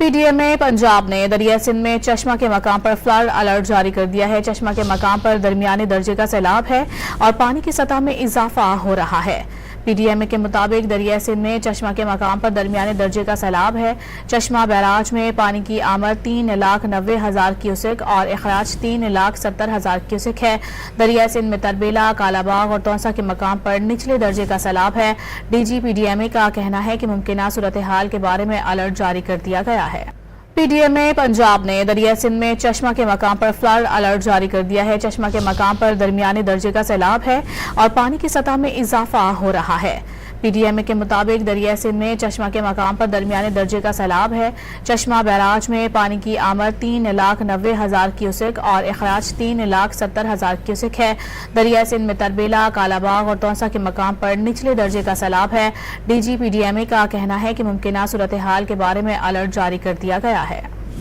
PDMA Punjab ने दरिया सिंध में चश्मा के मकाम पर फ्लड अलर्ट जारी कर दिया है। चश्मा के मकाम पर दरमियाने दर्जे का सैलाब है और पानी की सतह में इजाफा हो रहा है। पीडीएमए के मुताबिक दरिया सिंध में चश्मा के मकाम पर दरमियाने दर्जे का सैलाब है। चश्मा बैराज में पानी की आमद 3,90,000 क्यूसेक और अखराज 3,70,000 क्यूसेक है। दरिया सिंध में तरबेला, कालाबाग और तौसा के मकाम पर निचले दर्जे का सैलाब है। डीजी पीडीएमए का कहना है कि मुमकिना सूरत हाल के बारे में अलर्ट जारी कर दिया गया है। पीडीएमए पंजाब ने दरिया सिंध में चश्मा के मकाम पर फ्लड अलर्ट जारी कर दिया है। चश्मा के मकाम पर दरमियाने दर्जे का सैलाब है और पानी की सतह में इजाफा हो रहा है। पीडीएमए के मुताबिक दरिया सिंध में चश्मा के मकाम पर दरमियाने दर्जे का सैलाब है। चश्मा बैराज में पानी की आमद 3,90,000 क्यूसेक और अखराज 3,70,000 क्यूसेक है। दरिया सिंध में तरबेला, कालाबाग और तौसा के मकाम पर निचले दर्जे का सैलाब है। डीजी पीडीएमए का कहना है कि मुमकिना सूरत हाल के बारे में अलर्ट जारी कर दिया गया है।